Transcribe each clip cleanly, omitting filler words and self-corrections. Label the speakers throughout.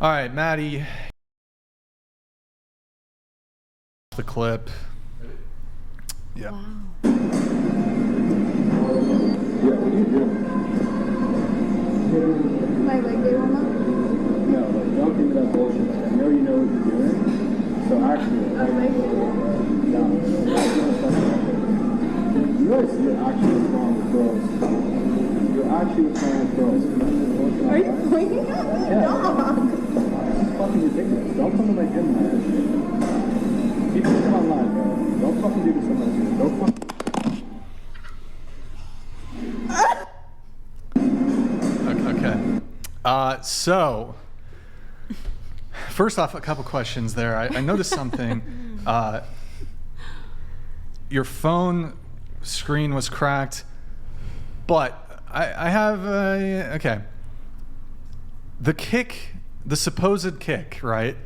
Speaker 1: All right, Maddie. The clip. Yep.
Speaker 2: Wow.
Speaker 3: Yeah, what are you doing?
Speaker 2: My leg day warm up?
Speaker 3: No, like, don't give me that bullshit. Like, I know you know what you're doing. So actually,
Speaker 2: Oh, leg day warm up?
Speaker 3: no. You guys, you're actually what's wrong with girls. You're actually what's wrong with girls.
Speaker 2: Are you pointing at me?
Speaker 3: Yeah.
Speaker 2: Dog.
Speaker 3: This is fucking ridiculous. Don't come to my gym, man. Keep this online, bro. Don't fucking do this to my gym. Don't fucking...
Speaker 1: Okay. So, first off, a couple questions there. I noticed something. Your phone screen was cracked, but I have okay. The kick, the supposed kick, right?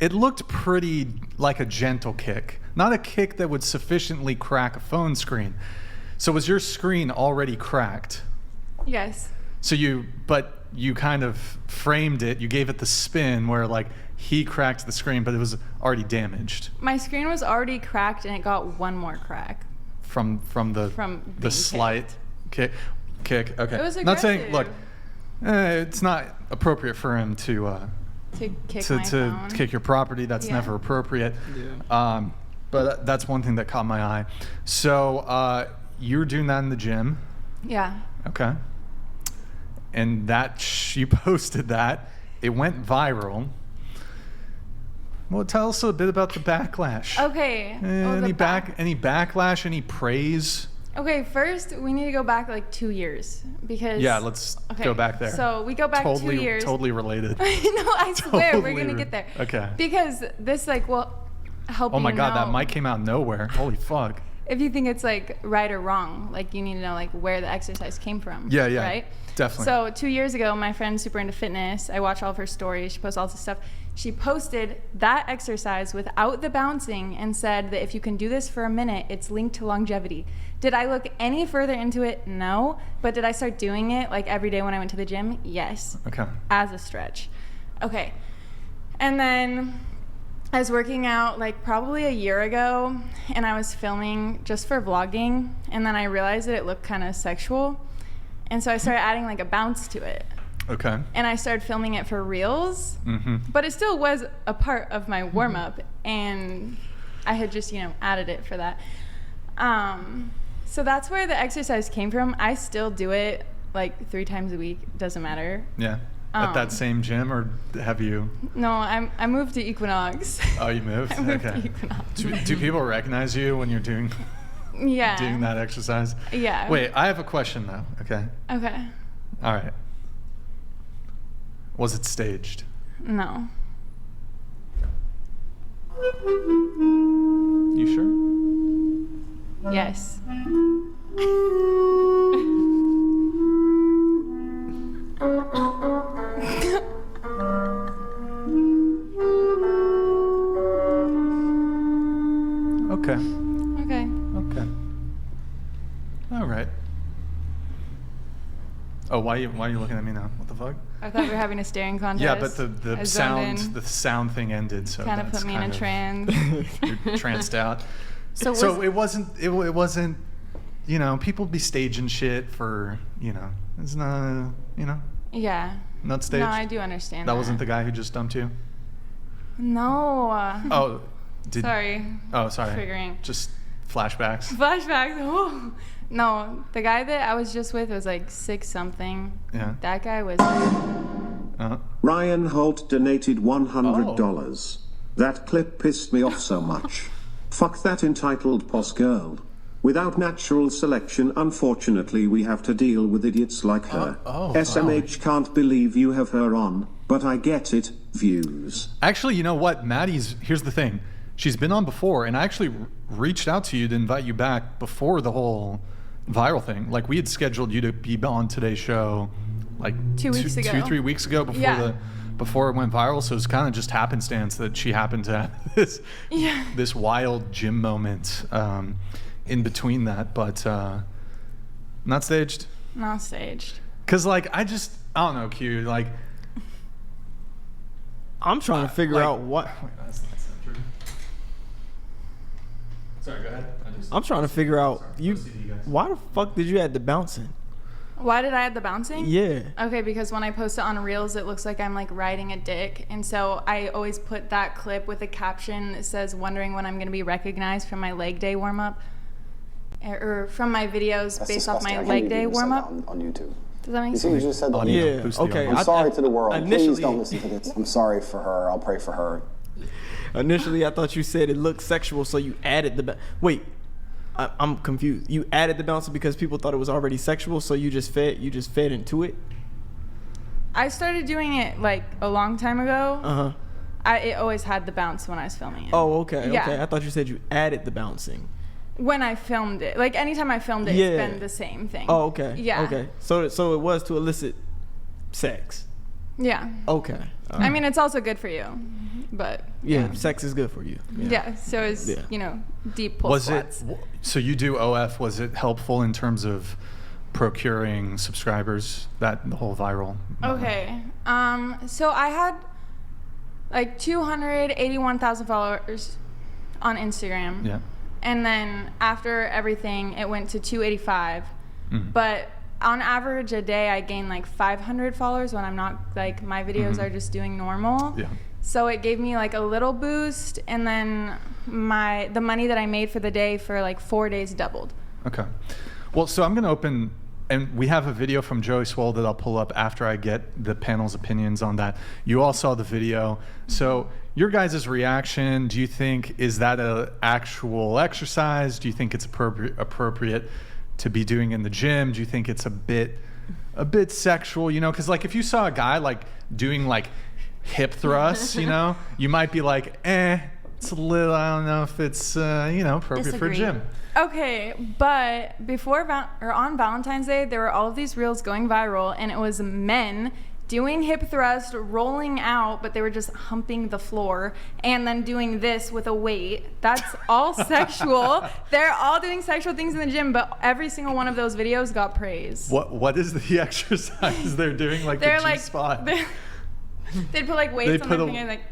Speaker 1: It looked pretty like a gentle kick, not a kick that would sufficiently crack a phone screen. So was your screen already cracked?
Speaker 2: Yes.
Speaker 1: So you kind of framed it, you gave it the spin where like he cracked the screen, but it was already damaged.
Speaker 2: My screen was already cracked and it got one more crack.
Speaker 1: From the
Speaker 2: being
Speaker 1: slight kick. Okay.
Speaker 2: It was
Speaker 1: Not saying, look,
Speaker 2: aggressive.
Speaker 1: it's not appropriate for him to kick your property. That's never appropriate.
Speaker 3: Yeah.
Speaker 1: But that's one thing that caught my eye. So you were doing that in the gym.
Speaker 2: Yeah.
Speaker 1: Okay. And you posted that. It went viral. Well, tell us a bit about the backlash.
Speaker 2: Okay.
Speaker 1: Any backlash? Any praise?
Speaker 2: Okay, first we need to go back like 2 years because
Speaker 1: Let's go back there.
Speaker 2: So we go back 2 years.
Speaker 1: Totally related.
Speaker 2: No, I swear
Speaker 1: Totally
Speaker 2: we're gonna get there.
Speaker 1: Okay.
Speaker 2: Because this will help.
Speaker 1: Oh my God,
Speaker 2: know
Speaker 1: that mic came out of nowhere. Holy fuck.
Speaker 2: If you think it's like right or wrong, like you need to know like where the exercise came from.
Speaker 1: Yeah.
Speaker 2: Right.
Speaker 1: Definitely.
Speaker 2: So 2 years ago, my friend's super into fitness. I watch all of her stories. She posts all this stuff. She posted that exercise without the bouncing and said that if you can do this for a minute, it's linked to longevity. Did I look any further into it? No. But did I start doing it like every day when I went to the gym? Yes.
Speaker 1: Okay.
Speaker 2: As a stretch. Okay. And then I was working out like probably a year ago and I was filming just for vlogging. And then I realized that it looked kind of sexual. And so I started adding like a bounce to it.
Speaker 1: Okay.
Speaker 2: And I started filming it for reels, but it still was a part of my warm up, and I had just added it for that. So that's where the exercise came from. I still do it like 3 times a week. Doesn't matter.
Speaker 1: Yeah. At that same gym, or have you?
Speaker 2: No, I moved to Equinox.
Speaker 1: Oh, you moved?
Speaker 2: I moved
Speaker 1: Okay.
Speaker 2: to Equinox.
Speaker 1: Do people recognize you when you're doing that exercise?
Speaker 2: Yeah.
Speaker 1: Wait, I have a question though. Okay.
Speaker 2: Okay.
Speaker 1: All right. Was it staged?
Speaker 2: No.
Speaker 1: You sure?
Speaker 2: Yes.
Speaker 1: Okay.
Speaker 2: Okay.
Speaker 1: All right. Oh, why are you looking at me now? What the fuck?
Speaker 2: I thought we were having a staring contest.
Speaker 1: Yeah, but
Speaker 2: I zoned in.
Speaker 1: the sound thing ended, so
Speaker 2: Kind of
Speaker 1: that's
Speaker 2: put me in a trance.
Speaker 1: You're tranced out.
Speaker 2: So
Speaker 1: it wasn't. People be staging shit for. It's not.
Speaker 2: Yeah.
Speaker 1: Not staged.
Speaker 2: No, I do understand
Speaker 1: That wasn't the guy who just dumped you.
Speaker 2: No.
Speaker 1: Oh,
Speaker 2: Sorry.
Speaker 1: Oh, sorry.
Speaker 2: Triggering.
Speaker 1: Just flashbacks.
Speaker 2: Flashbacks. Oh. No, the guy that I was just with was like 6 something.
Speaker 1: Yeah.
Speaker 2: That guy was.
Speaker 4: Ryan Holt donated $100. That clip pissed me off so much. Fuck that entitled post girl. Without natural selection, unfortunately, we have to deal with idiots like her. SMH can't believe you have her on, but I get it. Views.
Speaker 1: Actually, you know what? Here's the thing. She's been on before, and I actually reached out to you to invite you back before the whole viral thing. Like, we had scheduled you to be on today's show like
Speaker 2: 2 weeks ago.
Speaker 1: 2-3 weeks ago before it went viral. So it's kind of just happenstance that she happened to have this wild gym moment in between that, but not staged.
Speaker 2: Not staged.
Speaker 1: Cause like I don't know, Q. Like
Speaker 5: I'm trying to figure out what.
Speaker 1: Wait, that's not true. Sorry, go ahead.
Speaker 5: I'm trying to figure out you.
Speaker 1: OCD, guys.
Speaker 5: Why the fuck did you add the bouncing?
Speaker 2: Why did I add the bouncing?
Speaker 5: Yeah.
Speaker 2: Okay, because when I post it on Reels, it looks like I'm like riding a dick. And so I always put that clip with a caption that says, wondering when I'm going to be recognized from my leg day warm up. Or from my videos
Speaker 6: That's
Speaker 2: based off
Speaker 6: disgusting.
Speaker 2: my
Speaker 6: I can't
Speaker 2: leg
Speaker 6: believe
Speaker 2: day
Speaker 6: you said
Speaker 2: warm
Speaker 6: that
Speaker 2: up.
Speaker 6: on YouTube.
Speaker 2: Does that make
Speaker 6: You see, you
Speaker 2: sense?
Speaker 6: just said that.
Speaker 1: Audio.
Speaker 5: Yeah.
Speaker 1: Boost the
Speaker 5: Okay.
Speaker 1: audio.
Speaker 6: I'm sorry to the world.
Speaker 5: Initially-
Speaker 6: Please don't listen to this. I'm sorry for her. I'll pray for her.
Speaker 5: Initially, I thought you said it looked sexual, so you added the. Wait, I'm confused. You added the bouncer because people thought it was already sexual, so you just fed into it.
Speaker 2: I started doing it like a long time ago.
Speaker 5: Uh huh.
Speaker 2: It always had the bounce when I was filming it.
Speaker 5: Oh, okay.
Speaker 2: Yeah.
Speaker 5: Okay. I thought you said you added the bouncing.
Speaker 2: When I filmed it. Like anytime I filmed it,
Speaker 5: Yeah.
Speaker 2: it's been the same thing.
Speaker 5: Oh, okay.
Speaker 2: Yeah.
Speaker 5: Okay. So it was to elicit sex.
Speaker 2: Yeah.
Speaker 5: Okay.
Speaker 2: I mean, it's also good for you. But
Speaker 5: Yeah, sex is good for you.
Speaker 2: yeah, so it's,
Speaker 5: Yeah.
Speaker 2: you know, deep pull
Speaker 1: Was
Speaker 2: squats.
Speaker 1: it? So you do OF? Was it helpful in terms of procuring subscribers? That the whole viral.
Speaker 2: Okay. So I had like 281,000 followers on Instagram.
Speaker 1: Yeah.
Speaker 2: And then after everything, it went to 285.
Speaker 1: Mhm.
Speaker 2: But on average a day, I gain like 500 followers when I'm not, like, my videos
Speaker 1: Mhm.
Speaker 2: are just doing normal.
Speaker 1: Yeah.
Speaker 2: So it gave me like a little boost, and then the money that I made for the day for like 4 days doubled.
Speaker 1: Okay. Well, so I'm going to open, and we have a video from Joey Swoll that I'll pull up after I get the panel's opinions on that. You all saw the video. So your guys' reaction, do you think, is that an actual exercise? Do you think it's appropriate to be doing in the gym? Do you think it's a bit sexual, you know? Because like if you saw a guy like doing like hip thrusts, you know, you might be like, it's a little, I don't know if it's, appropriate for a
Speaker 7: Disagree.
Speaker 1: gym.
Speaker 2: Okay, but on Valentine's Day, there were all of these reels going viral, and it was men doing hip thrust, rolling out, but they were just humping the floor, and then doing this with a weight. That's all sexual. They're all doing sexual things in the gym, but every single one of those videos got praise.
Speaker 1: What is the exercise they're doing? Like
Speaker 2: They're
Speaker 1: the
Speaker 2: like,
Speaker 1: G-spot?
Speaker 2: they'd put like weights on their finger, like,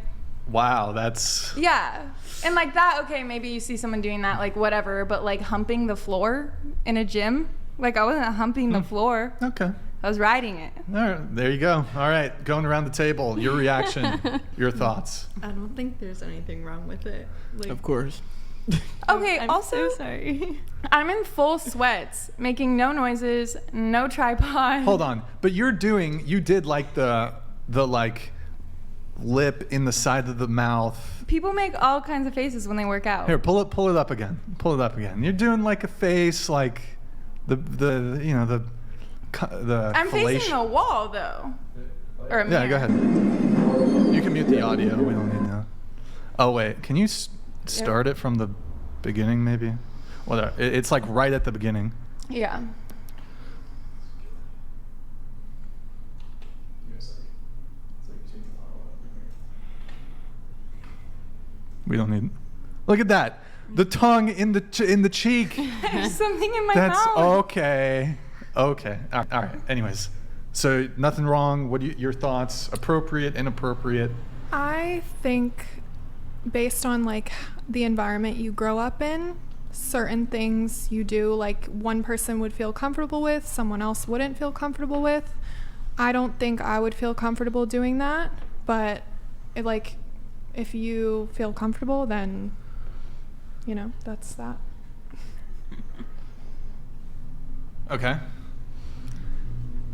Speaker 1: Wow, that's...
Speaker 2: yeah. And like that, okay, maybe you see someone doing that, like whatever, but like humping the floor in a gym, like I wasn't humping the floor.
Speaker 1: Okay.
Speaker 2: I was riding it.
Speaker 1: All right, there you go. All right, going around the table. Your reaction, your thoughts.
Speaker 7: I don't think there's anything wrong with it. Like,
Speaker 5: Of course.
Speaker 2: Okay,
Speaker 7: I'm
Speaker 2: also,
Speaker 7: so sorry.
Speaker 2: I'm in full sweats, making no noises, no tripod.
Speaker 1: Hold on, but you did like the like lip in the side of the mouth.
Speaker 2: People make all kinds of faces when they work out.
Speaker 1: Here, pull it up again. Pull it up again. You're doing like a face, like the
Speaker 2: I'm facing
Speaker 1: fellation.
Speaker 2: the wall though. Or a
Speaker 1: Yeah,
Speaker 2: mirror.
Speaker 1: go ahead. You can mute the audio. We don't need that. Oh wait, can you start it from the beginning maybe? Well, it's like right at the beginning.
Speaker 2: Yeah.
Speaker 1: We don't need. Look at that. The tongue in the cheek.
Speaker 2: There's something in my
Speaker 1: That's
Speaker 2: mouth.
Speaker 1: okay. Okay. All right. Anyways, so nothing wrong. What your thoughts? Appropriate, inappropriate?
Speaker 8: I think based on like the environment you grow up in, certain things you do, like one person would feel comfortable with, someone else wouldn't feel comfortable with. I don't think I would feel comfortable doing that, but if you feel comfortable, then that's that.
Speaker 1: Okay.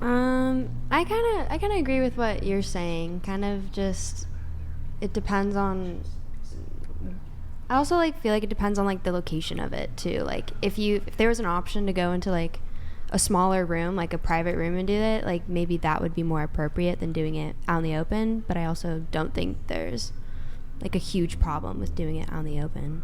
Speaker 7: I kind of agree with what you're saying. Kind of just, it depends on. I also feel like it depends on the location of it too. Like if there was an option to go into like a smaller room, like a private room, and do it, like maybe that would be more appropriate than doing it out in the open. But I also don't think there's like a huge problem with doing it out in the open.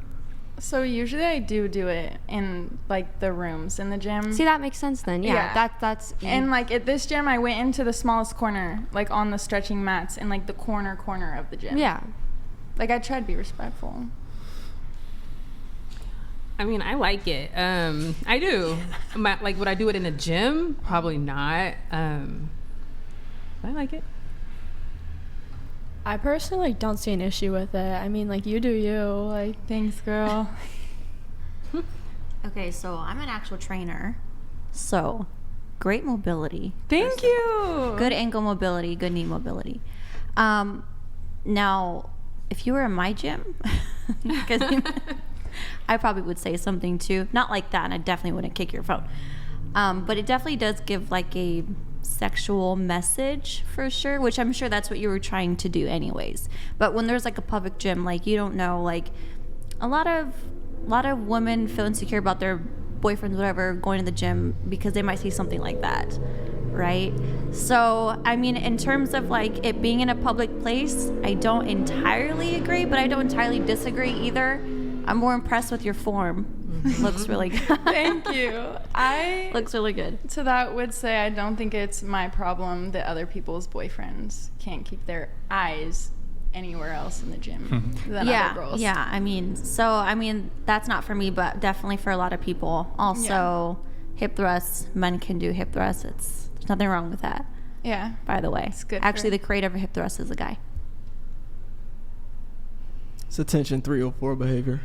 Speaker 2: So usually I do it in like the rooms in the gym.
Speaker 7: See, that makes sense then. Yeah. That's
Speaker 2: And like at this gym, I went into the smallest corner, like on the stretching mats, in like the corner of the gym.
Speaker 7: yeah.
Speaker 2: Like I try to be respectful.
Speaker 9: I mean, I like it. I do. Would I do it in a gym? Probably not. But I like it.
Speaker 10: I personally don't see an issue with it. I mean, like, you do you. Like,
Speaker 2: thanks, girl.
Speaker 11: Okay, so I'm an actual trainer. So, great mobility.
Speaker 2: Thank you.
Speaker 11: Good ankle mobility, good knee mobility. Now, if you were in my gym, because I probably would say something too. Not like that, and I definitely wouldn't kick your phone. But it definitely does give like a sexual message for sure, which I'm sure that's what you were trying to do anyways. But when there's like a public gym, like you don't know, like a lot of women feel insecure about their boyfriends, whatever, going to the gym because they might see something like that, right? So, I mean, in terms of like it being in a public place, I don't entirely agree, but I don't entirely disagree either. I'm more impressed with your form. Looks really good.
Speaker 2: Thank you.
Speaker 11: Looks really good.
Speaker 2: So that would say I don't think it's my problem that other people's boyfriends can't keep their eyes anywhere else in the gym than other girls.
Speaker 11: Yeah, I mean, that's not for me, but definitely for a lot of people. Also, hip thrusts, men can do hip thrusts. There's nothing wrong with that.
Speaker 2: Yeah.
Speaker 11: By the way.
Speaker 2: It's good.
Speaker 11: Actually, the creator of hip thrust is a guy.
Speaker 5: It's attention 304 behavior.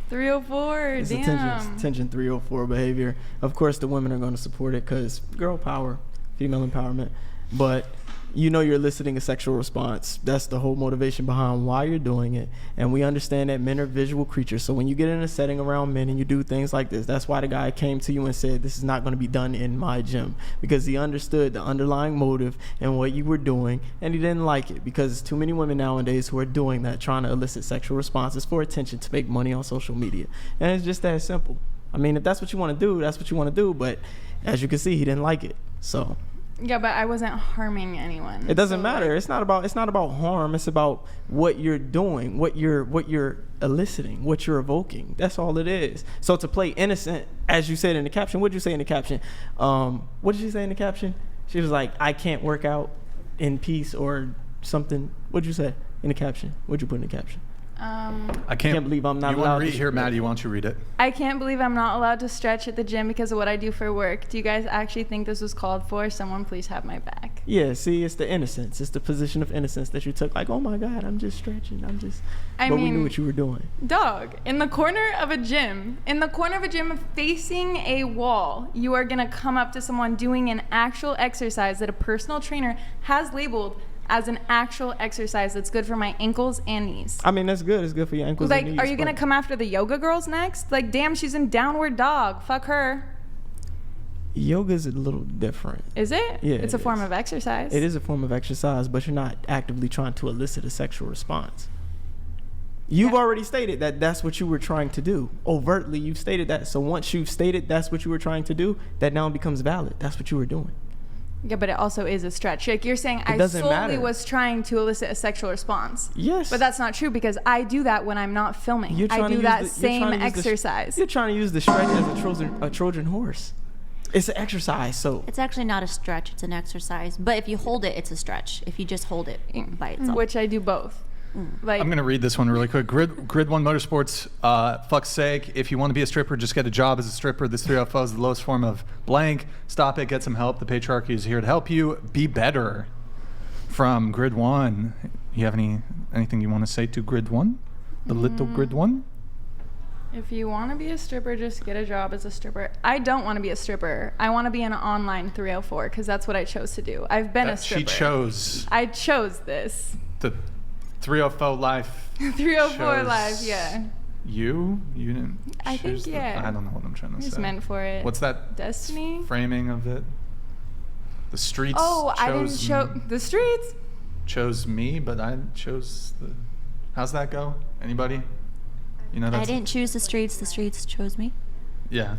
Speaker 2: 304,
Speaker 5: It's
Speaker 2: damn.
Speaker 5: attention 304 behavior. Of course, the women are going to support it because girl power, female empowerment. But you know you're eliciting a sexual response. That's the whole motivation behind why you're doing it. And we understand that men are visual creatures. So when you get in a setting around men and you do things like this, that's why the guy came to you and said, this is not going to be done in my gym. Because he understood the underlying motive and what you were doing. And he didn't like it because there's too many women nowadays who are doing that, trying to elicit sexual responses for attention to make money on social media. And it's just that simple. I mean, if that's what you want to do, that's what you want to do. But as you can see, he didn't like it. So...
Speaker 2: Yeah, but I wasn't harming anyone.
Speaker 5: It doesn't matter. It's not about harm. It's about what you're doing, what you're eliciting, what you're evoking. That's all it is. So to play innocent, as you said in the caption, what did you say in the caption? What did she say in the caption? She was like, I can't work out in peace or something. What did you say in the caption? What did you put in the caption?
Speaker 1: I can't
Speaker 5: believe I'm not
Speaker 1: allowed
Speaker 5: allowed
Speaker 1: to read
Speaker 5: to
Speaker 1: here,
Speaker 5: stretch.
Speaker 1: Maddie. Why don't you read it?
Speaker 2: I can't believe I'm not allowed to stretch at the gym because of what I do for work. Do you guys actually think this was called for? Someone please have my back.
Speaker 5: Yeah, see, it's the innocence. It's the position of innocence that you took. Like, oh my God, I'm just stretching. But we knew what you were doing.
Speaker 2: Dog, in the corner of a gym facing a wall, you are going to come up to someone doing an actual exercise that a personal trainer has labeled as an actual exercise that's good for my ankles and knees.
Speaker 5: I mean, that's good. It's good for your ankles and knees.
Speaker 2: Like, are you going to come after the yoga girls next? Like, damn, she's in downward dog. Fuck her.
Speaker 5: Yoga's a little different.
Speaker 2: Is it?
Speaker 5: Yeah.
Speaker 2: It's a form of exercise.
Speaker 5: It is a form of exercise, but you're not actively trying to elicit a sexual response. You've already stated that that's what you were trying to do. Overtly, you've stated that. So once you've stated that's what you were trying to do, that now becomes valid. That's what you were doing.
Speaker 2: Yeah, but it also is a stretch. Like, you're saying I solely was trying to elicit a sexual response.
Speaker 5: Yes.
Speaker 2: But that's not true because I do that when I'm not filming. I do that same exercise.
Speaker 5: You're trying to use the stretch as a Trojan horse. It's an exercise, so.
Speaker 11: It's actually not a stretch, it's an exercise. But if you hold it, it's a stretch. If you just hold it by itself.
Speaker 2: Which I do both.
Speaker 1: Like, I'm going to read this one really quick. Grid One Motorsports, fuck's sake. If you want to be a stripper, just get a job as a stripper. This 305 is the lowest form of blank. Stop it. Get some help. The patriarchy is here to help you be better. From Grid One. You have anything you want to say to Grid One? The little Grid One?
Speaker 2: If you want to be a stripper, just get a job as a stripper. I don't want to be a stripper. I want to be an online 304 because that's what I chose to do. I've been a stripper. I chose this.
Speaker 1: The 304 life.
Speaker 2: 304 life, yeah.
Speaker 1: You didn't.
Speaker 2: I think, yeah.
Speaker 1: I don't know what I'm trying to say.
Speaker 2: Just meant for it.
Speaker 1: What's that?
Speaker 2: Destiny?
Speaker 1: Framing of it. The streets.
Speaker 2: Oh, I didn't show the streets.
Speaker 1: Chose me, but I chose the. How's that go? Anybody? You know,
Speaker 11: I didn't choose the streets chose me.
Speaker 1: Yeah.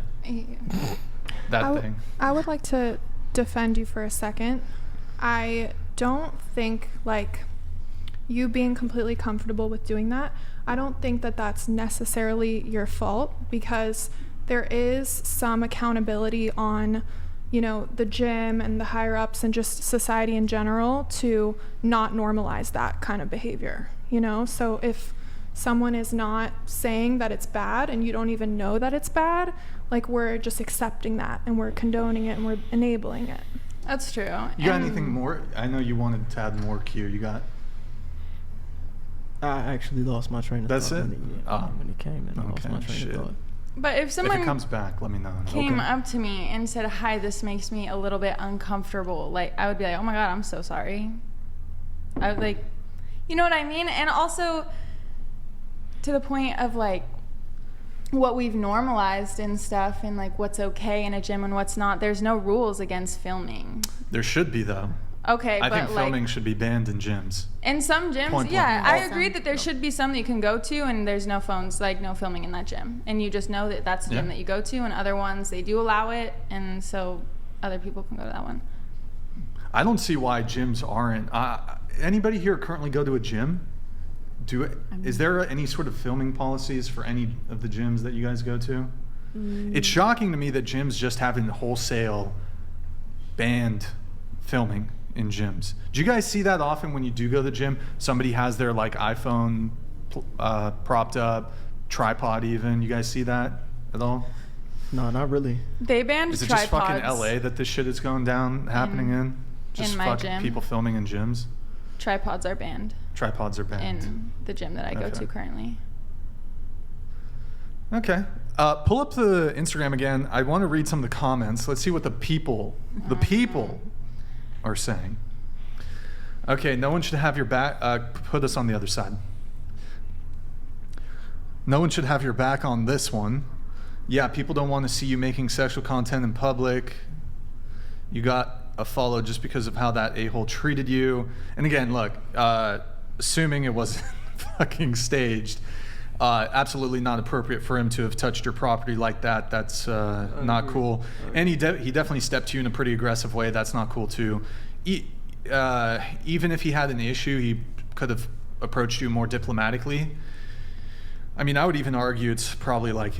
Speaker 1: That thing.
Speaker 8: I would like to defend you for a second. I don't think like you being completely comfortable with doing that, I don't think that that's necessarily your fault because there is some accountability on, you know, the gym and the higher ups and just society in general to not normalize that kind of behavior, you know? So if someone is not saying that it's bad and you don't even know that it's bad, like we're just accepting that and we're condoning it and we're enabling it.
Speaker 2: That's true.
Speaker 1: You got anything more? I know you wanted to add more, Q. You got?
Speaker 5: I actually lost my train of
Speaker 1: That's
Speaker 5: thought.
Speaker 1: it?
Speaker 5: When he came in, I lost my train of thought.
Speaker 2: But if someone
Speaker 1: If it comes back, let me know.
Speaker 2: came up to me and said, "Hi, this makes me a little bit uncomfortable," like I would be like, "Oh my God, I'm so sorry." I would like, you know what I mean? And also to the point of like what we've normalized and stuff, and like what's okay in a gym and what's not. There's no rules against filming.
Speaker 1: There should be though.
Speaker 2: Okay,
Speaker 1: I
Speaker 2: but
Speaker 1: think filming should be banned in gyms.
Speaker 2: in some gyms,
Speaker 1: Point
Speaker 2: yeah,
Speaker 1: blank.
Speaker 2: I agree that there should be some that you can go to and there's no phones, like no filming in that gym. And you just know that that's the gym that you go to, and other ones, they do allow it, and so other people can go to that one.
Speaker 1: I don't see why gyms aren't. Anybody here currently go to a gym? Is there any sort of filming policies for any of the gyms that you guys go to? It's shocking to me that gyms just haven't wholesale banned filming in gyms. Do you guys see that often when you do go to the gym? Somebody has their like iPhone propped up, tripod even. You guys see that at all?
Speaker 5: No, not really.
Speaker 2: They banned
Speaker 1: Is it
Speaker 2: tripods.
Speaker 1: just fucking LA that this shit is going down, happening in? Just
Speaker 2: my
Speaker 1: fucking
Speaker 2: gym.
Speaker 1: people filming in gyms?
Speaker 2: Tripods are banned
Speaker 1: Tripods are banned.
Speaker 2: in the gym that I go
Speaker 1: Okay.
Speaker 2: to currently.
Speaker 1: Okay. Pull up the Instagram again. I want to read some of the comments. Let's see what the people are saying. Okay, no one should have your back. Put us on the other side. No one should have your back on this one. Yeah, people don't want to see you making sexual content in public. You got a follow just because of how that a-hole treated you. And again, look, assuming it wasn't fucking staged, absolutely not appropriate for him to have touched your property like that. That's not cool. And he definitely stepped to you in a pretty aggressive way. That's not cool too. Even if he had an issue, he could have approached you more diplomatically. I mean, I would even argue it's probably like,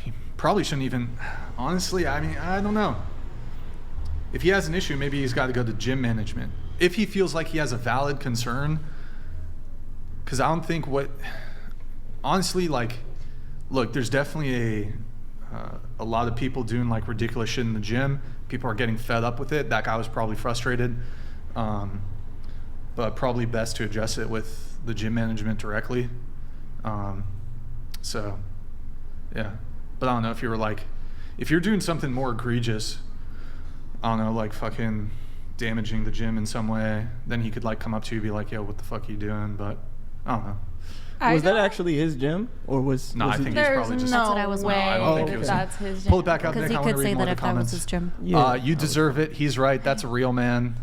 Speaker 1: he probably shouldn't even, honestly, I mean, I don't know. If he has an issue, maybe he's got to go to gym management. If he feels like he has a valid concern, because I don't think honestly, like, look, there's definitely a lot of people doing like ridiculous shit in the gym. People are getting fed up with it. That guy was probably frustrated, but probably best to address it with the gym management directly. So, yeah. But I don't know if you were like, if you're doing something more egregious, I don't know, like fucking damaging the gym in some way, then he could like come up to you and be like, yo, what the fuck are you doing? But I don't know.
Speaker 5: Was that actually his gym, or was?
Speaker 1: No, I think he's probably just.
Speaker 2: That's
Speaker 11: what I was
Speaker 2: way
Speaker 1: I don't think it
Speaker 2: that
Speaker 1: was.
Speaker 2: that's his gym.
Speaker 1: Pull it back up, Nick.
Speaker 11: Because he
Speaker 1: I want
Speaker 11: could
Speaker 1: to
Speaker 11: say
Speaker 1: read more
Speaker 11: that
Speaker 1: of the
Speaker 11: if that was
Speaker 1: comments.
Speaker 11: his gym.
Speaker 5: Yeah.
Speaker 1: You deserve it. He's right. That's a real man.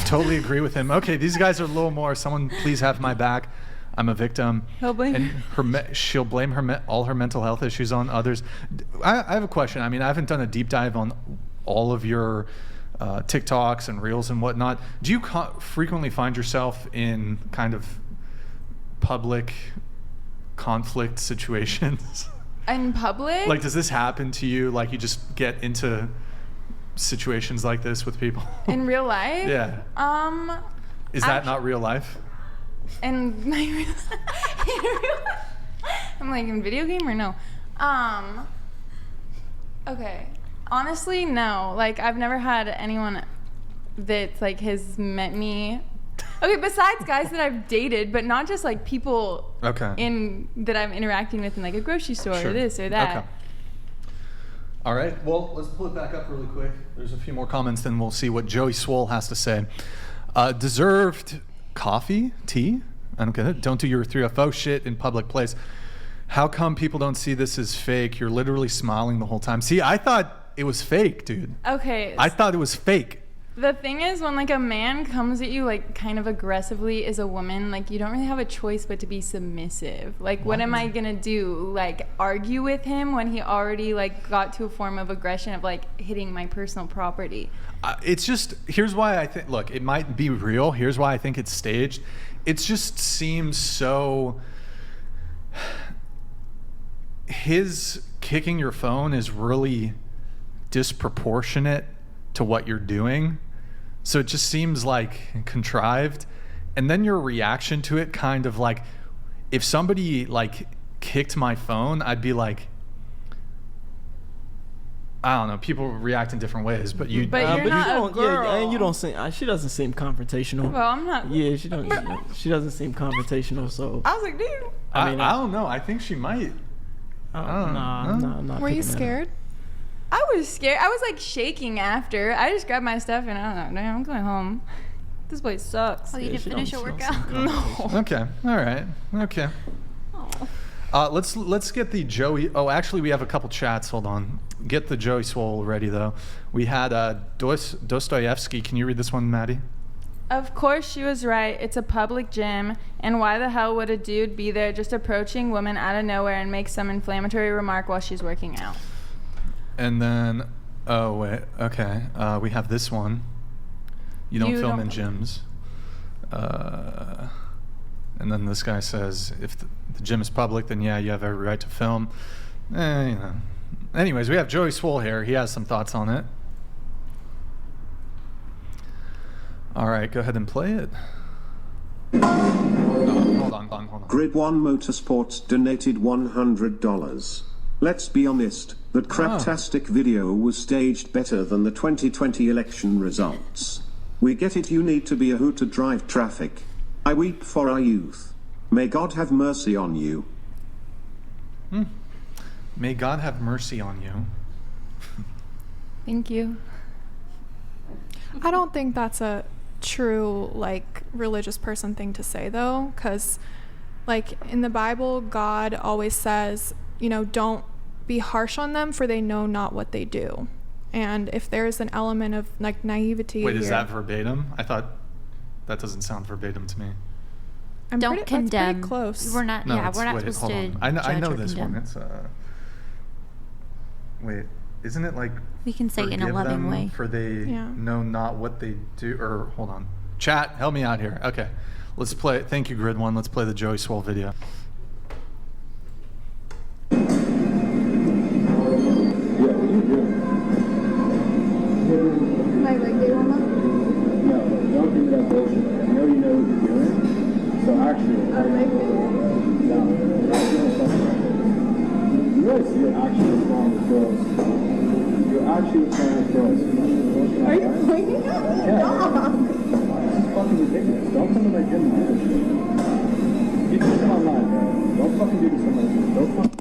Speaker 1: Totally agree with him. Okay, these guys are a little more. Someone please have my back. I'm a victim.
Speaker 2: He'll blame
Speaker 1: And she'll blame all her mental health issues on others. I have a question. I mean, I haven't done a deep dive on all of your TikToks and Reels and whatnot. Do you frequently find yourself in kind of public conflict situations?
Speaker 2: In public?
Speaker 1: Like, does this happen to you? Like, you just get into situations like this with people?
Speaker 2: In real life?
Speaker 1: Yeah. Is that not real life?
Speaker 2: In my real I'm like, in video game or no? Okay. Honestly, no. Like, I've never had anyone that like has met me. Okay, besides guys that I've dated, but not just like people in that I'm interacting with in like a grocery store or this or that.
Speaker 1: Okay. All right. Well, let's pull it back up really quick. There's a few more comments, then we'll see what Joey Swoll has to say. Deserved coffee, tea. I don't get it. Don't do your 3FO shit in public place. How come people don't see this as fake? You're literally smiling the whole time. See, I thought it was fake, dude.
Speaker 2: Okay.
Speaker 1: I thought it was fake.
Speaker 2: The thing is, when like a man comes at you like kind of aggressively as a woman, like you don't really have a choice but to be submissive. Like, what am I gonna do? Like, argue with him when he already like got to a form of aggression of like hitting my personal property?
Speaker 1: It's just, here's why I think, look, it might be real. Here's why I think it's staged. It just seems so, his kicking your phone is really disproportionate to what you're doing. So it just seems like contrived. And then your reaction to it kind of like, if somebody like kicked my phone, I'd be like, I don't know. People react in different ways, but you.
Speaker 2: But you're not a girl.
Speaker 5: Yeah, and you don't seem. She doesn't seem confrontational.
Speaker 2: Well, I'm not.
Speaker 5: Yeah, she doesn't. She doesn't seem confrontational. So
Speaker 2: I was like, dude.
Speaker 1: I don't know. I think she might.
Speaker 5: I'm not.
Speaker 8: Were you
Speaker 5: picking that
Speaker 8: scared?
Speaker 2: I was scared. I was like shaking after. I just grabbed my stuff and I don't know. I'm going home. This place sucks.
Speaker 7: Oh, you didn't finish your workout?
Speaker 2: No.
Speaker 1: Okay. All right. Okay. Let's get the Joey. Oh, actually, we have a couple chats. Hold on. Get the Joey Swoll ready though. We had Dostoevsky. Can you read this one, Maddie?
Speaker 2: Of course she was right. It's a public gym. And why the hell would a dude be there just approaching women out of nowhere and make some inflammatory remark while she's working out?
Speaker 1: And then, oh wait, okay. We have this one. You don't film in gyms. And then this guy says, if the gym is public, then yeah, you have every right to film. You know. Anyways, we have Joey Swoll here. He has some thoughts on it. All right, go ahead and play it. Hold on.
Speaker 4: Grid 1 Motorsports donated $100. Let's be honest, that craptastic video was staged better than the 2020 election results. We get it, you need to be a hoot to drive traffic. I weep for our youth. May God have mercy on you.
Speaker 1: May God have mercy on you.
Speaker 2: Thank you.
Speaker 8: I don't think that's a true like religious person thing to say though, because like in the Bible God always says, you know, don't be harsh on them for they know not what they do. And if there's an element of like naivety
Speaker 1: Wait,
Speaker 8: here,
Speaker 1: is that verbatim? I thought that doesn't sound verbatim to me.
Speaker 7: Don't condemn.
Speaker 8: That's pretty close.
Speaker 7: We're not.
Speaker 1: No,
Speaker 7: yeah,
Speaker 1: it's,
Speaker 7: we're not
Speaker 1: wait,
Speaker 7: supposed
Speaker 1: hold
Speaker 7: to.
Speaker 1: on. I know
Speaker 7: judge or
Speaker 1: this
Speaker 7: condemn.
Speaker 1: one. It's wait, isn't it like
Speaker 7: We can say it in a
Speaker 1: forgive
Speaker 7: loving
Speaker 1: them
Speaker 7: way.
Speaker 1: for they
Speaker 8: Yeah.
Speaker 1: know not what they do? Or hold on, chat, help me out here. Okay, let's play. Thank you, Grid 1. Let's play the Joey Swoll video.
Speaker 3: Yeah, what are you doing?
Speaker 12: My birthday warm-up?
Speaker 3: No, don't give me that bullshit. I know you know what you're doing. So actually,
Speaker 12: On my finger?
Speaker 3: no, you're not doing something like this. You realize you're actually what's wrong with girls. You're actually what's wrong with girls.
Speaker 12: Are you pointing at me?
Speaker 3: Yeah.
Speaker 12: Stop.
Speaker 3: This is fucking ridiculous. Don't come to my gym, man. You can come online, bro. Don't fucking do this on my gym. Don't fucking...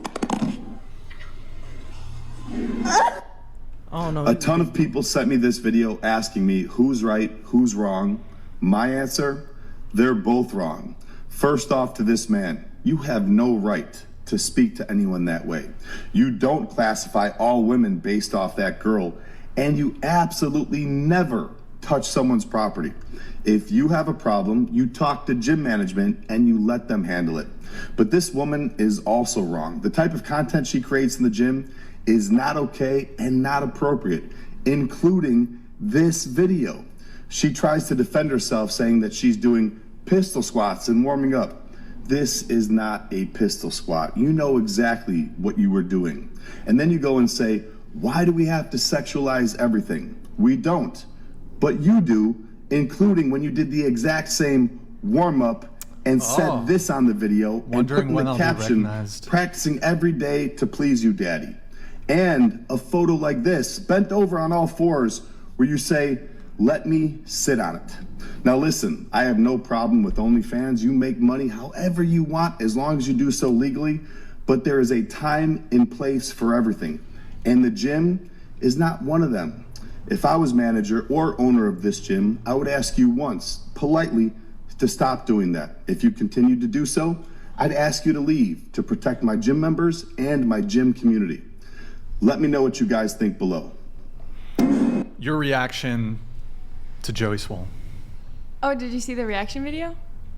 Speaker 5: I don't know.
Speaker 13: A ton of people sent me this video asking me who's right, who's wrong. My answer, they're both wrong. First off, to this man, you have no right to speak to anyone that way. You don't classify all women based off that girl, and you absolutely never touch someone's property. If you have a problem, you talk to gym management and you let them handle it. But this woman is also wrong. The type of content she creates in the gym is not okay and not appropriate, including this video. She tries to defend herself saying that she's doing pistol squats and warming up. This is not a pistol squat. You know exactly what you were doing. And then you go and say, why do we have to sexualize everything? We don't, but you do, including when you did the exact same warm up and said this on the video and put in the caption, practicing every day to please you, daddy. And a photo like this, bent over on all fours, where you say, let me sit on it. Now listen, I have no problem with OnlyFans. You make money however you want, as long as you do so legally, but there is a time and place for everything. And the gym is not one of them. If I was manager or owner of this gym, I would ask you once, politely, to stop doing that. If you continue to do so, I'd ask you to leave to protect my gym members and my gym community. Let me know what you guys think below.
Speaker 1: Your reaction to Joey Swoll.
Speaker 2: Oh, did you see the reaction video?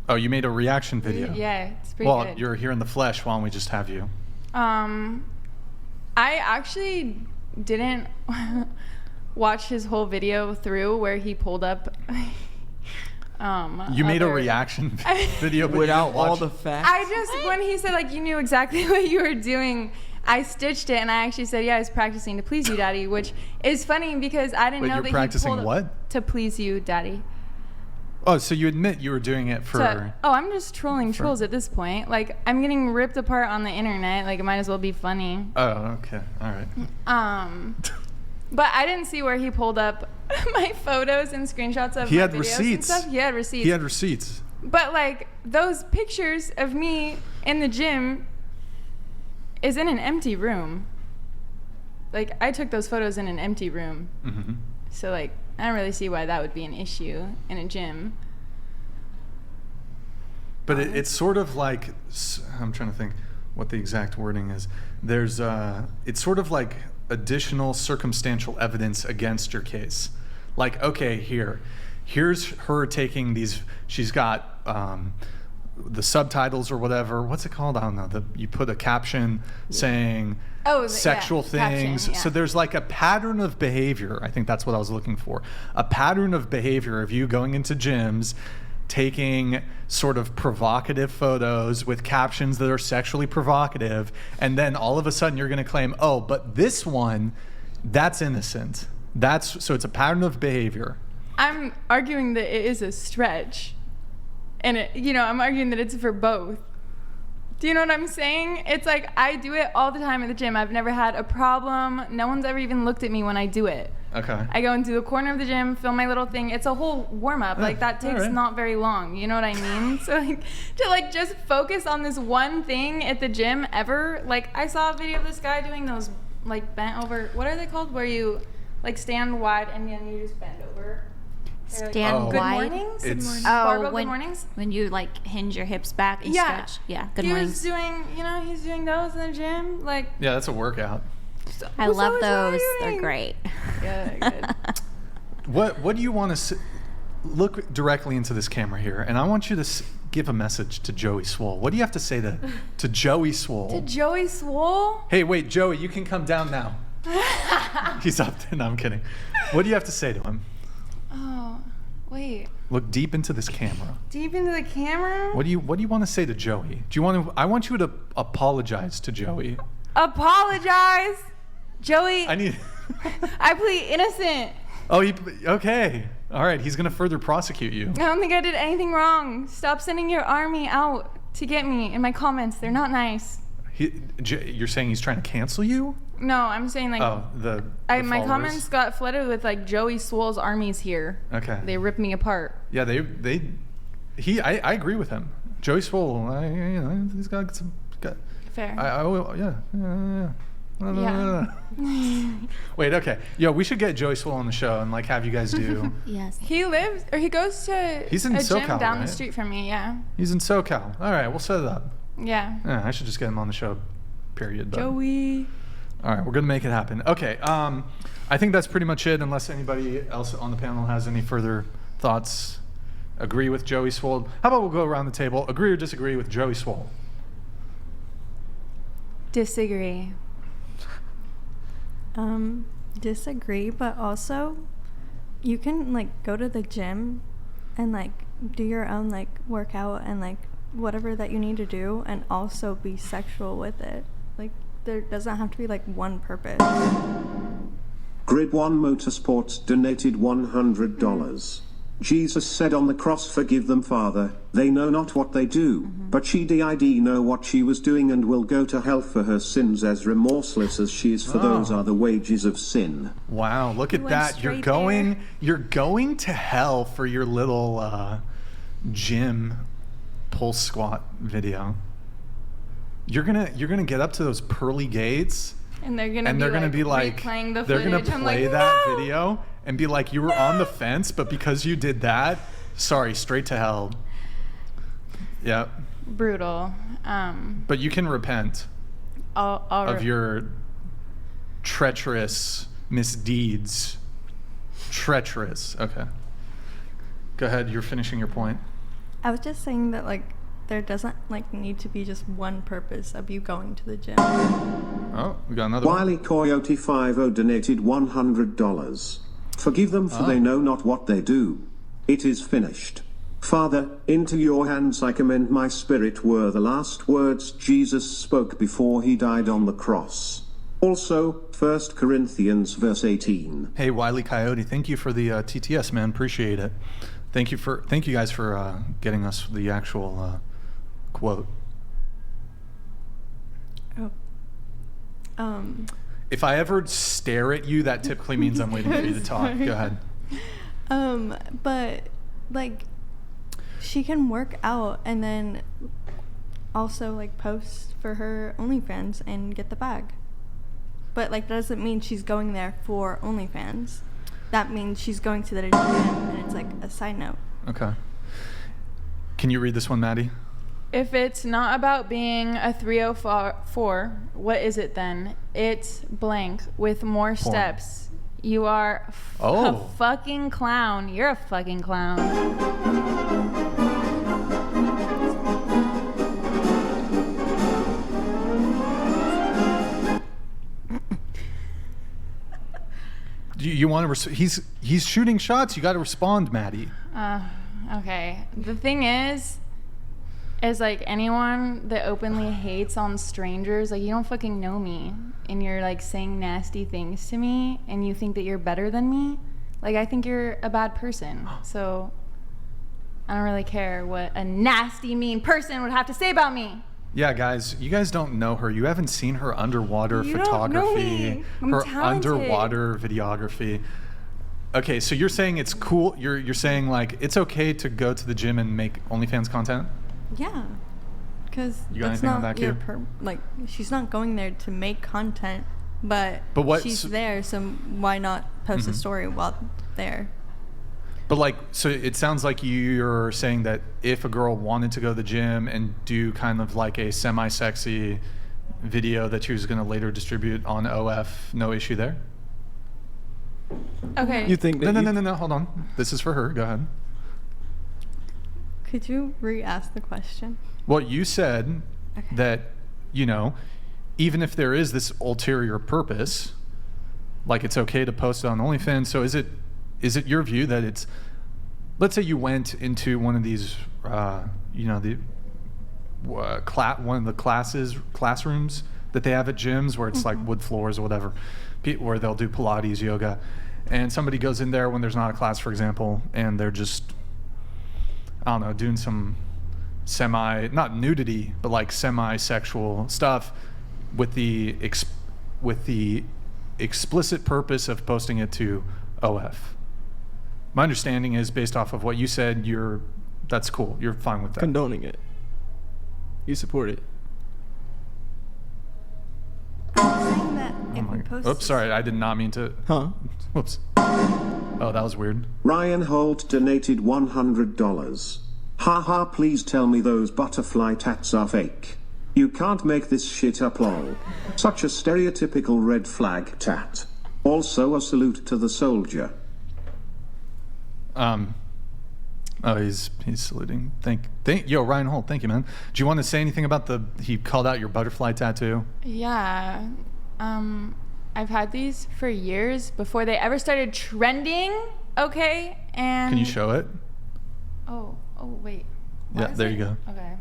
Speaker 1: Oh, you made a reaction video.
Speaker 2: Yeah, it's pretty
Speaker 1: well,
Speaker 2: good.
Speaker 1: You're here in the flesh. Why don't we just have you?
Speaker 2: I actually didn't watch his whole video through where he pulled up.
Speaker 1: You made a reaction video but
Speaker 5: without
Speaker 1: you didn't watch
Speaker 5: all the facts.
Speaker 2: I just, when he said like you knew exactly what you were doing, I stitched it and I actually said, yeah, I was practicing to please you, daddy, which is funny because I didn't
Speaker 1: Wait,
Speaker 2: know
Speaker 1: you're
Speaker 2: that
Speaker 1: practicing
Speaker 2: he pulled
Speaker 1: what?
Speaker 2: To please you, daddy.
Speaker 1: Oh, so you admit you were doing it for...
Speaker 2: I'm just trolling trolls at this point. Like, I'm getting ripped apart on the internet. Like, it might as well be funny.
Speaker 1: Oh, okay. All right.
Speaker 2: But I didn't see where he pulled up my photos and screenshots of
Speaker 1: He
Speaker 2: my
Speaker 1: had
Speaker 2: videos
Speaker 1: receipts.
Speaker 2: and stuff. He had receipts.
Speaker 1: He had receipts.
Speaker 2: But like those pictures of me in the gym is in an empty room. Like I took those photos in an empty room.
Speaker 1: Mm-hmm.
Speaker 2: So like I don't really see why that would be an issue in a gym.
Speaker 1: But it's sort of like, I'm trying to think what the exact wording is. There's it's sort of like additional circumstantial evidence against your case. Like, okay, here's her taking these, she's got the subtitles or whatever, what's it called? I don't know. You put a caption saying sexual things.
Speaker 2: Caption, yeah.
Speaker 1: So there's like a pattern of behavior. I think that's what I was looking for. A pattern of behavior of you going into gyms, taking sort of provocative photos with captions that are sexually provocative, and then all of a sudden you're going to claim, oh, but this one, that's innocent. So it's a pattern of behavior.
Speaker 2: I'm arguing that it is a stretch. And I'm arguing that it's for both. Do you know what I'm saying? It's like I do it all the time at the gym. I've never had a problem. No one's ever even looked at me when I do it.
Speaker 1: Okay.
Speaker 2: I go into the corner of the gym, film my little thing. It's a whole warm up. Like that takes not very long. You know what I mean? So like to like just focus on this one thing at the gym ever. Like I saw a video of this guy doing those like bent over. What are they called? Where you like stand wide and then you just bend over.
Speaker 11: Stand
Speaker 2: Good
Speaker 11: wide.
Speaker 2: mornings.
Speaker 11: Good
Speaker 2: mornings.
Speaker 11: Oh,
Speaker 2: good mornings.
Speaker 11: When you like hinge your hips back and stretch. Yeah. Good
Speaker 2: he
Speaker 11: mornings.
Speaker 2: was doing, he's doing those in the gym. Like
Speaker 1: Yeah, that's a workout.
Speaker 11: I love those. They're great.
Speaker 2: Yeah, good.
Speaker 1: What do you want to look directly into this camera here, and I want you to give a message to Joey Swoll. What do you have to say to Joey Swoll?
Speaker 2: To Joey Swoll?
Speaker 1: Hey, wait, Joey, you can come down now. He's up there. No, I'm kidding. What do you have to say to him?
Speaker 2: Oh, wait.
Speaker 1: Look deep into this camera.
Speaker 2: Deep into the camera?
Speaker 1: What do you want to say to Joey? I want you to apologize to Joey.
Speaker 2: Apologize, Joey. I plead innocent.
Speaker 1: Oh, okay. All right, he's gonna further prosecute you.
Speaker 2: I don't think I did anything wrong. Stop sending your army out to get me in my comments. They're not nice.
Speaker 1: You're saying he's trying to cancel you?
Speaker 2: No, I'm saying like
Speaker 1: the
Speaker 2: my
Speaker 1: followers?
Speaker 2: comments got flooded with like Joey Swoll's armies here.
Speaker 1: Okay.
Speaker 2: They ripped me apart.
Speaker 1: Yeah, I agree with him. Joey Swoll, he's got some.
Speaker 2: Fair.
Speaker 1: Yeah.
Speaker 2: Yeah.
Speaker 1: Wait, okay. Yo, we should get Joey Swoll on the show and like have you guys do.
Speaker 11: Yes.
Speaker 2: He goes to
Speaker 1: He's in
Speaker 2: a
Speaker 1: SoCal,
Speaker 2: gym down
Speaker 1: right?
Speaker 2: the street from me. Yeah.
Speaker 1: He's in SoCal. All right, we'll set it up.
Speaker 2: Yeah.
Speaker 1: I should just get him on the show. Period. But.
Speaker 2: Joey.
Speaker 1: All right, we're gonna make it happen. Okay. I think that's pretty much it. Unless anybody else on the panel has any further thoughts. Agree with Joey Swoll. How about we'll go around the table? Agree or disagree with Joey Swoll?
Speaker 2: Disagree.
Speaker 14: Disagree, but also you can like go to the gym and like do your own like workout and like whatever that you need to do and also be sexual with it. Like there doesn't have to be like one purpose.
Speaker 4: Grid 1 Motorsports donated $100. Jesus said on the cross, "Forgive them, Father, they know not what they do." But she did know what she was doing and will go to hell for her sins, as remorseless as she is, for those are the wages of sin.
Speaker 1: Wow, look at that. You're going to hell for your little gym pull squat video. You're gonna get up to those pearly gates
Speaker 2: and they're gonna be like replaying the
Speaker 1: they're
Speaker 2: footage.
Speaker 1: gonna play that video and be like, you were on the fence, but because you did that, sorry, straight to hell. Yep.
Speaker 2: Brutal.
Speaker 1: But you can repent of your treacherous misdeeds. Treacherous. Okay. Go ahead. You're finishing your point.
Speaker 14: I was just saying that like there doesn't like need to be just one purpose of you going to the gym.
Speaker 1: Oh, we got another
Speaker 4: Wiley Coyote 50 donated $100. Forgive them, for they know not what they do. It is finished. Father, into your hands I commend my spirit, were the last words Jesus spoke before he died on the cross. Also, 1 Corinthians verse 18.
Speaker 1: Hey, Wiley Coyote, thank you for the TTS, man. Appreciate it. Thank you guys for getting us the actual quote. If I ever stare at you, that typically means I'm waiting for you to talk.
Speaker 14: Sorry.
Speaker 1: Go ahead.
Speaker 14: But like, she can work out and then also like post for her OnlyFans and get the bag. But like, that doesn't mean she's going there for OnlyFans. That means she's going to the gym, and it's like a side note.
Speaker 1: Okay. Can you read this one, Maddie?
Speaker 2: If it's not about being a 304, what is it then? It's blank with more steps. You are a fucking clown. You're a fucking clown.
Speaker 1: You want to? He's shooting shots. You got to respond, Maddie.
Speaker 2: Okay. The thing is like anyone that openly hates on strangers, like you don't fucking know me, and you're like saying nasty things to me, and you think that you're better than me. Like I think you're a bad person. So I don't really care what a nasty, mean person would have to say about me.
Speaker 1: Yeah, guys, you guys don't know her. You haven't seen her underwater
Speaker 2: You don't know
Speaker 1: photography,
Speaker 2: me. I'm
Speaker 1: her
Speaker 2: talented.
Speaker 1: underwater videography. Okay, so you're saying it's cool. You're saying like it's okay to go to the gym and make OnlyFans content?
Speaker 14: Yeah, because
Speaker 1: You got
Speaker 14: that's
Speaker 1: anything on
Speaker 14: not
Speaker 1: that,
Speaker 14: your
Speaker 1: Q?
Speaker 14: like. She's not going there to make content, but
Speaker 1: what-
Speaker 14: she's there, so why not post a story while there?
Speaker 1: But like, so it sounds like you're saying that if a girl wanted to go to the gym and do kind of like a semi-sexy video that she was going to later distribute on OF, no issue there?
Speaker 2: Okay.
Speaker 5: You think that
Speaker 1: No, hold on. This is for her. Go ahead.
Speaker 14: Could you re-ask the question?
Speaker 1: Well, you said that, you know, even if there is this ulterior purpose, like it's okay to post it on OnlyFans. So is it your view that it's, let's say you went into one of these, you know, the one of the classrooms that they have at gyms where it's like wood floors or whatever, where they'll do Pilates, yoga, and somebody goes in there when there's not a class, for example, and they're just, I don't know, doing some not nudity, but like semi-sexual stuff with the explicit purpose of posting it to OF. My understanding is, based off of what you said, that's cool. You're fine with that.
Speaker 5: Condoning it. You support it.
Speaker 14: Saying that if we post.
Speaker 1: Oops, sorry, I did not mean to.
Speaker 5: Huh?
Speaker 1: Whoops. Oh, that was weird.
Speaker 4: Ryan Holt donated $100. Haha, please tell me those butterfly tats are fake. You can't make this shit up, lol. Such a stereotypical red flag tat. Also a salute to the soldier.
Speaker 1: Oh, he's saluting. Yo, Ryan Holt, thank you, man. Do you want to say anything about he called out your butterfly tattoo?
Speaker 2: Yeah. I've had these for years before they ever started trending. Okay, and
Speaker 1: Can you show it?
Speaker 2: Oh, wait.
Speaker 1: Yeah, there you go.
Speaker 2: Okay.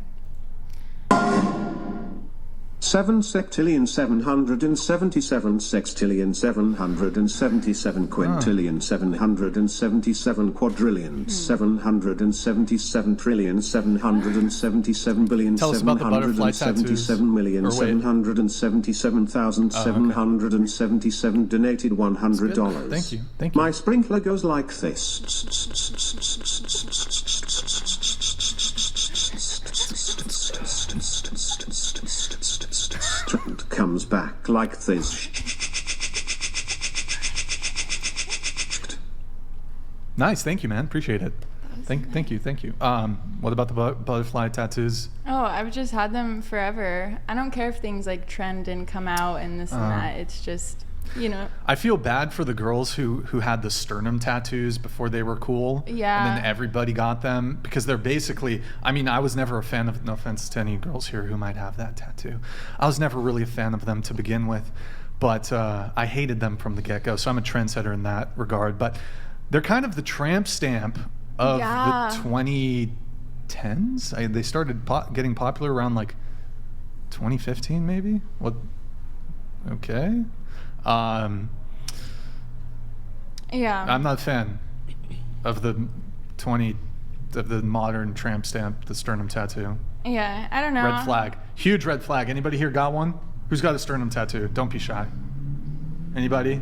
Speaker 4: 7 sextillion 777 sextillion 777 quintillion 777 quadrillion 777 trillion 777 billion
Speaker 1: Tell us about the butterfly tattoos.
Speaker 4: 777,777,777 donated $100.
Speaker 1: Thank you.
Speaker 4: My sprinkler goes like this. And comes back like this.
Speaker 1: Nice, thank you, man. Appreciate it. Thank you. What about the butterfly tattoos?
Speaker 2: Oh, I've just had them forever. I don't care if things like trend and come out and this and that. It's just, you know.
Speaker 1: I feel bad for the girls who had the sternum tattoos before they were cool.
Speaker 2: Yeah.
Speaker 1: And then everybody got them because they're basically, I mean, I was never a fan of, no offense to any girls here who might have that tattoo. I was never really a fan of them to begin with, but I hated them from the get-go. So I'm a trendsetter in that regard. But they're kind of the tramp stamp of the 2010s. They started getting popular around like 2015 maybe. What? Okay.
Speaker 2: Yeah.
Speaker 1: I'm not a fan of the modern tramp stamp, the sternum tattoo.
Speaker 2: Yeah, I don't know.
Speaker 1: Red flag. Huge red flag. Anybody here got one? Who's got a sternum tattoo? Don't be shy. Anybody?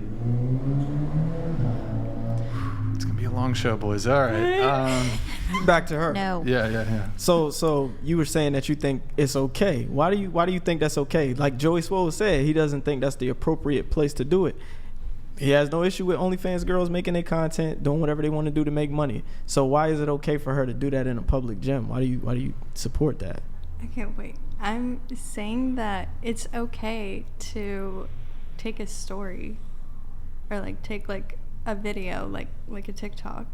Speaker 1: It's gonna be a long show, boys. All right.
Speaker 5: Back to her.
Speaker 11: No.
Speaker 1: Yeah.
Speaker 5: So you were saying that you think it's okay. Why do you think that's okay? Like Joey Swoll said, he doesn't think that's the appropriate place to do it. He has no issue with OnlyFans girls making their content, doing whatever they want to do to make money. So why is it okay for her to do that in a public gym? Why do you support that?
Speaker 14: Okay, wait. I'm saying that it's okay to take a story or like take like a video, like a TikTok.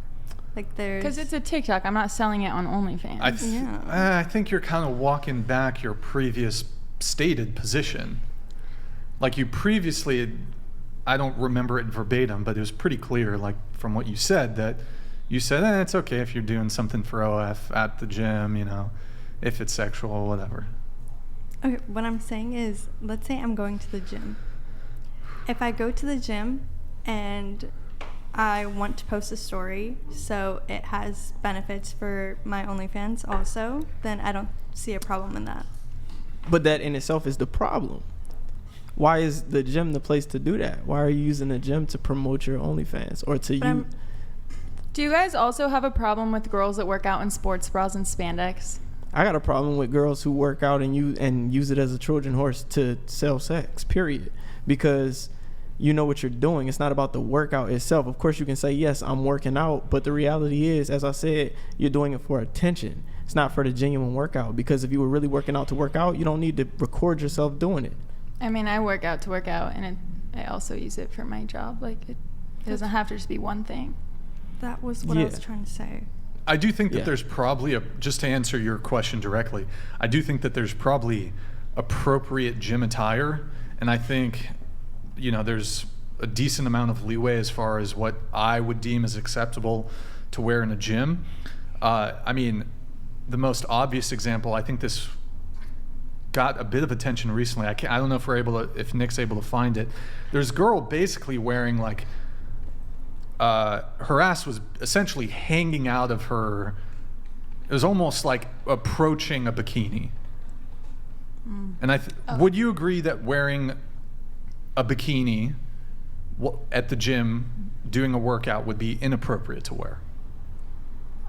Speaker 14: Like there's
Speaker 2: Because it's a TikTok. I'm not selling it on OnlyFans.
Speaker 1: I think you're kind of walking back your previous stated position. Like you previously, I don't remember it verbatim, but it was pretty clear, like from what you said, that you said, it's okay if you're doing something for OF at the gym, you know, if it's sexual, whatever.
Speaker 14: Okay, what I'm saying is, let's say I'm going to the gym. If I go to the gym and I want to post a story so it has benefits for my OnlyFans also, then I don't see a problem in that.
Speaker 5: But that in itself is the problem. Why is the gym the place to do that? Why are you using the gym to promote your OnlyFans or to you?
Speaker 2: Do you guys also have a problem with girls that work out in sports bras and spandex?
Speaker 5: I got a problem with girls who work out and use it as a Trojan horse to sell sex, period. Because you know what you're doing. It's not about the workout itself. Of course, you can say, yes, I'm working out. But the reality is, as I said, you're doing it for attention. It's not for the genuine workout. Because if you were really working out to work out, you don't need to record yourself doing it.
Speaker 2: I mean, I work out to work out, and I also use it for my job. Like, it doesn't have to just be one thing.
Speaker 14: That was what I was trying to say.
Speaker 1: I do think that there's probably just to answer your question directly, I do think that there's probably appropriate gym attire, and I think, you know, there's a decent amount of leeway as far as what I would deem as acceptable to wear in a gym. I mean, the most obvious example, I think this got a bit of attention recently. I don't know if Nick's able to find it. There's a girl basically wearing like, her ass was essentially hanging out of her. It was almost like approaching a bikini. And would you agree that wearing a bikini at the gym doing a workout would be inappropriate to wear?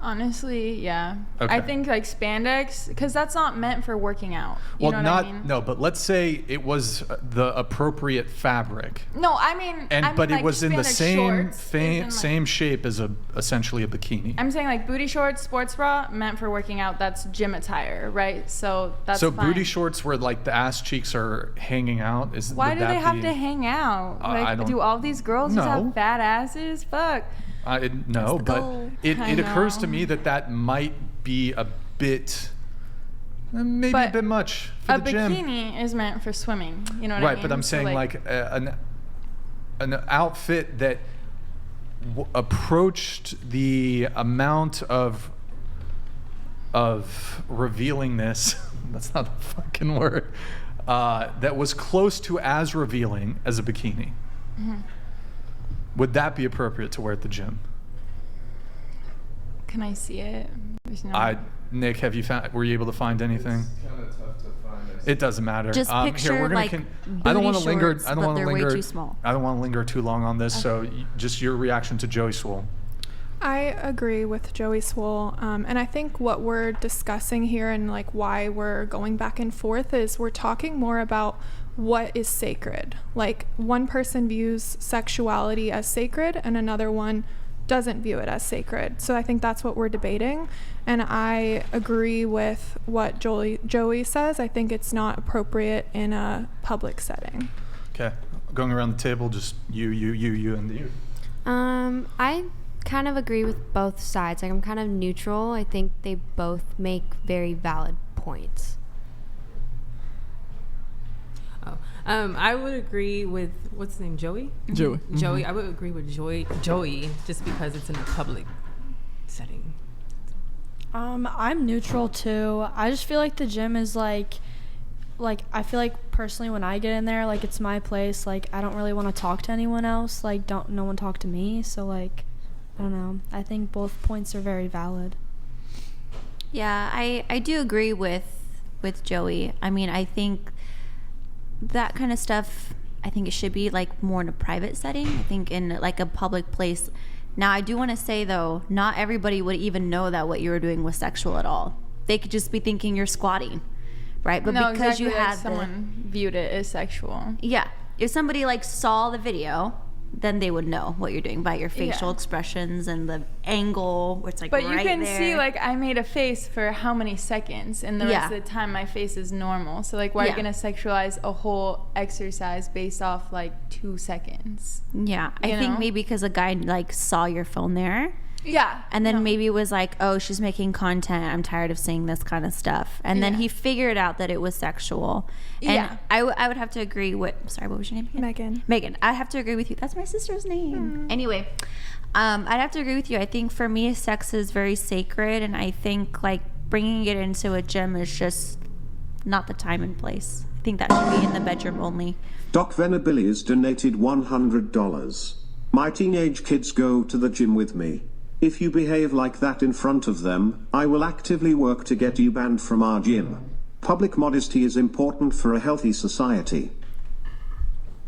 Speaker 2: Honestly, yeah.
Speaker 1: Okay.
Speaker 2: I think like spandex, because that's not meant for working out. You
Speaker 1: Well,
Speaker 2: know
Speaker 1: not
Speaker 2: what I mean?
Speaker 1: no, but let's say it was the appropriate fabric.
Speaker 2: No, I mean,
Speaker 1: But it
Speaker 2: like
Speaker 1: was in the
Speaker 2: spandex
Speaker 1: same
Speaker 2: shorts
Speaker 1: same shape as essentially a bikini.
Speaker 2: I'm saying like booty shorts, sports bra, meant for working out. That's gym attire, right? So that's
Speaker 1: so
Speaker 2: fine.
Speaker 1: booty shorts where like the ass cheeks are hanging out.
Speaker 2: Why do they have to hang out?
Speaker 1: I
Speaker 2: Like,
Speaker 1: don't-
Speaker 2: do all these girls just
Speaker 1: No.
Speaker 2: have fat asses? Fuck.
Speaker 1: No, but
Speaker 2: goal.
Speaker 1: it
Speaker 2: I
Speaker 1: occurs to
Speaker 2: know.
Speaker 1: me that might be a bit, maybe a bit much for
Speaker 2: A
Speaker 1: the gym.
Speaker 2: bikini is meant for swimming. You know what I
Speaker 1: Right,
Speaker 2: mean?
Speaker 1: but I'm
Speaker 2: So,
Speaker 1: saying like an outfit that approached the amount of revealingness. That's not a fucking word. That was close to as revealing as a bikini.
Speaker 2: Mhm.
Speaker 1: Would that be appropriate to wear at the gym?
Speaker 2: Can I see it? There's no-
Speaker 1: Nick, were you able to find anything?
Speaker 15: It's kind of tough to find.
Speaker 1: It doesn't matter.
Speaker 11: Just picture
Speaker 1: we're gonna
Speaker 11: like
Speaker 1: I don't
Speaker 11: booty
Speaker 1: want to linger.
Speaker 11: shorts,
Speaker 1: I don't
Speaker 11: but
Speaker 1: want to
Speaker 11: they're way
Speaker 1: linger.
Speaker 11: too small.
Speaker 1: I don't want to linger too long on this. So, just your reaction to Joey Swoll.
Speaker 8: I agree with Joey Swoll, and I think what we're discussing here and like why we're going back and forth is we're talking more about what is sacred. Like one person views sexuality as sacred and another one doesn't view it as sacred. So I think that's what we're debating, and I agree with what Joey says. I think it's not appropriate in a public setting.
Speaker 1: Okay, going around the table, just you, and you.
Speaker 7: I kind of agree with both sides. Like I'm kind of neutral. I think they both make very valid points.
Speaker 9: I would agree with what's his name, Joey.
Speaker 5: Joey.
Speaker 9: Joey. I would agree with Joey, just because it's in a public setting.
Speaker 10: I'm neutral too. I just feel like the gym is like I feel like personally when I get in there, like it's my place. Like I don't really want to talk to anyone else. Like no one talk to me. So like I don't know. I think both points are very valid.
Speaker 11: Yeah, I do agree with Joey. I mean, I think that kind of stuff I think it should be like more in a private setting. I think in like a public place. Now, I do want to say though, not everybody would even know that what you were doing was sexual at all. They could just be thinking you're squatting, right? But
Speaker 2: no,
Speaker 11: because
Speaker 2: exactly,
Speaker 11: you
Speaker 2: like
Speaker 11: had
Speaker 2: someone viewed it as sexual.
Speaker 11: yeah, if somebody like saw the video, then they would know what you're doing by your facial
Speaker 2: Yeah.
Speaker 11: expressions and the angle where it's like
Speaker 2: But
Speaker 11: right
Speaker 2: you can
Speaker 11: there.
Speaker 2: see, like, I made a face for how many seconds, and the rest of the time my face is normal. So, like, why are you going to sexualize a whole exercise based off, like, 2 seconds?
Speaker 11: Yeah, I think maybe because a guy, like, saw your phone there.
Speaker 2: Yeah.
Speaker 11: And then maybe was like, oh, she's making content. I'm tired of seeing this kind of stuff. And then he figured out that it was sexual. And
Speaker 2: Yeah.
Speaker 11: I would have to agree with, sorry, what was your name again?
Speaker 14: Megan.
Speaker 11: Megan, I have to agree with you. That's my sister's name. Anyway, I'd have to agree with you. I think for me, sex is very sacred. And I think like bringing it into a gym is just not the time and place. I think that should be in the bedroom only.
Speaker 4: Doc Venabilis donated $100. My teenage kids go to the gym with me. If you behave like that in front of them, I will actively work to get you banned from our gym. Public modesty is important for a healthy society.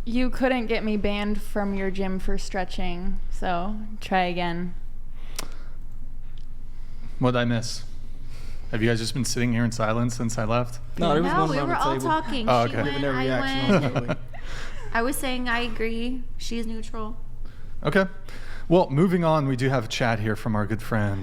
Speaker 2: You couldn't get me banned from your gym for stretching, so try again.
Speaker 1: What'd I miss? Have you guys just been sitting here in silence since I left?
Speaker 5: No, there was
Speaker 11: No,
Speaker 5: one
Speaker 11: we
Speaker 5: around
Speaker 11: were
Speaker 5: the
Speaker 11: all
Speaker 5: table.
Speaker 11: talking.
Speaker 1: Oh,
Speaker 11: She
Speaker 1: okay.
Speaker 11: went,
Speaker 5: Giving their
Speaker 11: I
Speaker 5: reaction
Speaker 11: went.
Speaker 5: on Zoe.
Speaker 11: I was saying I agree. She's neutral.
Speaker 1: Okay. Well, moving on, we do have a chat here from our good friend